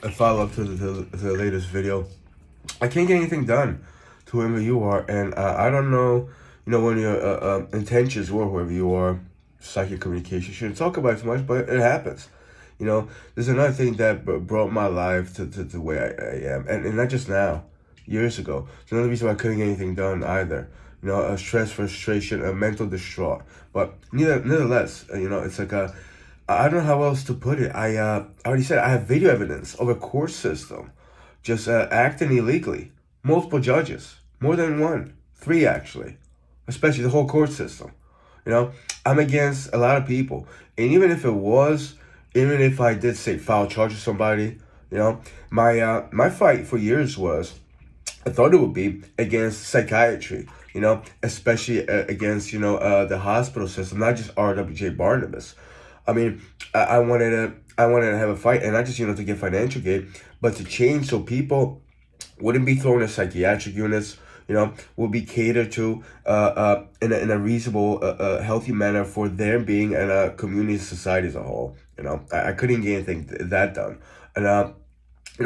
a follow up to the latest video. I can't get anything done to whoever you are, and I don't know, when your intentions were whoever you are, psychic communication shouldn't talk about it too much, but it happens. You know, there's another thing that brought my life to the way I am, and not just now, years ago. It's another reason why I couldn't get anything done either. A stress, frustration, a mental distraught. But nevertheless, it's like I don't know how else to put it. I already said I have video evidence of a court system just acting illegally. Multiple judges, more than one, three actually, especially the whole court system. You know, I'm against a lot of people, and even if I did say file charge with somebody, my fight for years was I thought it would be against psychiatry, especially against, the hospital system, not just RWJ Barnabas. I mean, I wanted to have a fight, and not just, to get financial gain, but to change so people wouldn't be thrown in psychiatric units, will be catered to in a reasonable, healthy manner for their being and community, society as a whole. I couldn't get anything that done. And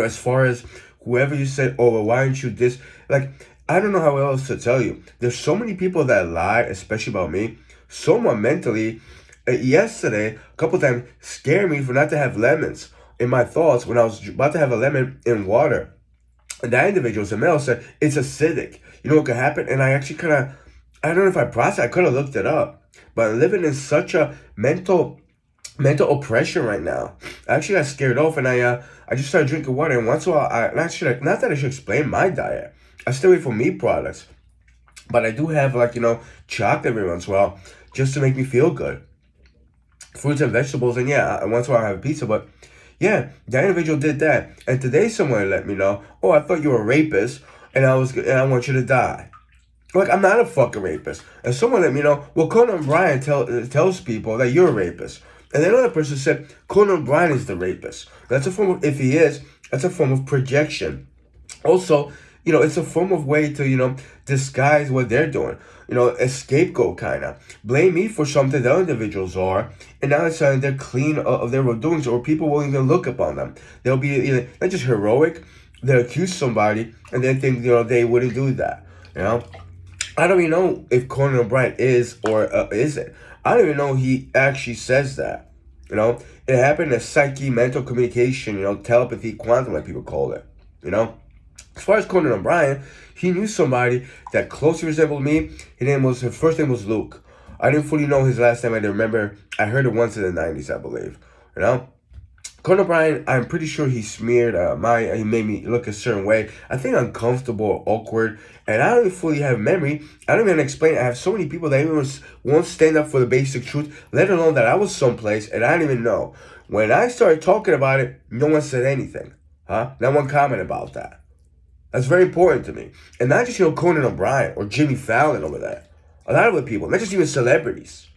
as far as whoever you said, oh, well, why aren't you this? Like, I don't know how else to tell you. There's so many people that lie, especially about me. Someone mentally, yesterday, a couple times, scared me for not to have lemons in my thoughts when I was about to have a lemon in water. And that individual, a male, said, it's acidic. You know what could happen? And I actually I don't know if I processed, I could have looked it up. But I'm living in such a mental oppression right now. I actually got scared off, and I just started drinking water. And once in a while, not that I should explain my diet. I stay away from meat products, but I do have chocolate every once in a while just to make me feel good. Fruits and vegetables, and yeah, once in a while I have a pizza. But yeah, that individual did that, and today someone let me know. Oh, I thought you were a rapist, and I want you to die. Like, I'm not a fucking rapist. And someone let me know, well, Conan O'Brien tells people that you're a rapist. And then another person said, Conan O'Brien is the rapist. That's a form of, if he is, that's a form of projection. Also, it's a form of way to, disguise what they're doing. A scapegoat kind of. Blame me for something that other individuals are, and now it's they're clean of their wrongdoings, or people won't even look upon them. They'll be either not just heroic, they'll accuse somebody, and they think, they wouldn't do that. I don't even know if Conan O'Brien is or isn't. I don't even know he actually says that. It happened in psyche, mental communication, telepathy, quantum, like people call it. As far as Conan O'Brien, he knew somebody that closely resembled me. His first name was Luke. I didn't fully know his last name. I didn't remember. I heard it once in the 90s, I believe. You know? Conan O'Brien, I'm pretty sure he smeared he made me look a certain way. I think uncomfortable, awkward, and I don't even fully have memory. I don't even explain. I have so many people that even won't stand up for the basic truth, let alone that I was someplace and I didn't even know. When I started talking about it, no one said anything. No one commented about that. That's very important to me. And not just, Conan O'Brien or Jimmy Fallon over there. A lot of the people, not just even celebrities.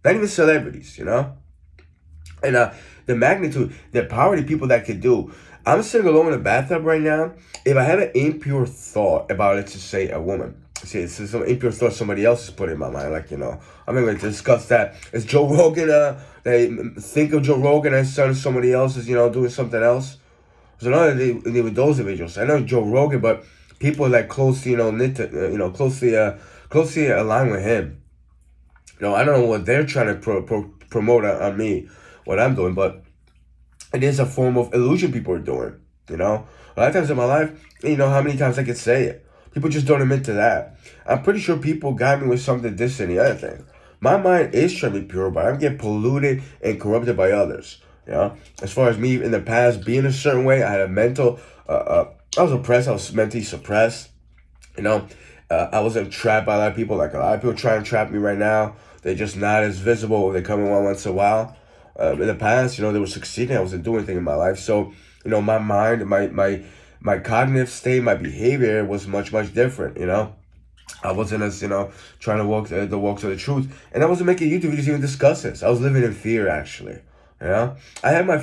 Not even celebrities, And the magnitude, the power of the people that could do. I'm sitting alone in the bathtub right now. If I had an impure thought about, let's just say, a woman, see, it's some impure thought somebody else is putting in my mind, I'm not going to discuss that. Is Joe Rogan, they think of Joe Rogan as somebody else is, doing something else? There's another thing with those individuals. I know Joe Rogan, but people like closely, knit to, closely aligned with him. I don't know what they're trying to promote on me, what I'm doing, but it is a form of illusion people are doing. A lot of times in my life, how many times I could say it. People just don't admit to that. I'm pretty sure people got me with something this and the other thing. My mind is trying to be pure, but I'm getting polluted and corrupted by others. As far as me in the past being a certain way, I had a mental, I was oppressed, I was mentally suppressed. I wasn't trapped by a lot of people. Like a lot of people try and trap me right now. They're just not as visible. They come in once in a while. In the past, they were succeeding. I wasn't doing anything in my life. So, my mind, my cognitive state, my behavior was much, much different. I wasn't as, trying to walk the walks of the truth. And I wasn't making YouTube videos even discuss this. I was living in fear, actually. I have my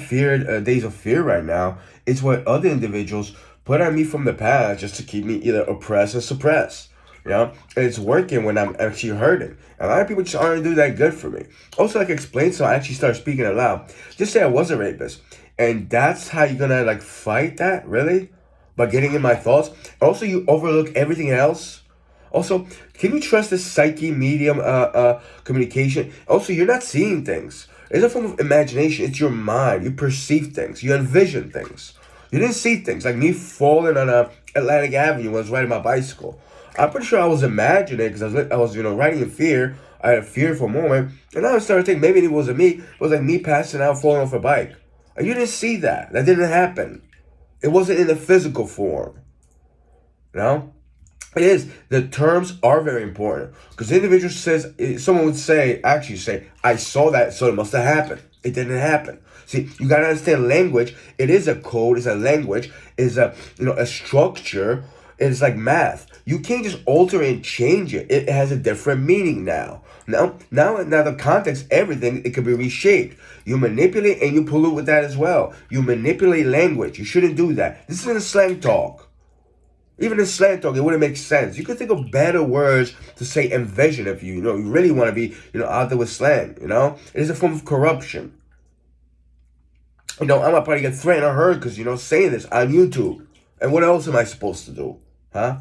days of fear right now. It's what other individuals put on me from the past just to keep me either oppressed or suppressed. And it's working when I'm actually hurting. A lot of people just aren't doing that good for me. Also, I can explain, so I actually start speaking out loud. Just say I was a rapist. And that's how you're gonna like fight that, really? By getting in my thoughts. Also, you overlook everything else. Also, can you trust this psyche medium communication? Also, you're not seeing things. It's a form of imagination. It's your mind. You perceive things. You envision things. You didn't see things like me falling on Atlantic Avenue when I was riding my bicycle. I'm pretty sure I was imagining because I was riding in fear. I had fear for a moment, and then I started thinking maybe it wasn't me. It was like me passing out, falling off a bike. And you didn't see that. That didn't happen. It wasn't in the physical form. You know? It is. The terms are very important because the individual says, someone would say, actually say, I saw that, so it must have happened. It didn't happen. See, you gotta understand language. It is a code. It's a language. It's a structure. It's like math. You can't just alter and change it. It has a different meaning now. Now the context, everything, it can be reshaped. You manipulate and you pollute with that as well. You manipulate language. You shouldn't do that. This isn't a slang talk. Even in slang talk, it wouldn't make sense. You could think of better words to say envision if you really want to be, out there with slang, It is a form of corruption. I'm gonna probably get threatened or hurt because, saying this on YouTube. And what else am I supposed to do? Huh?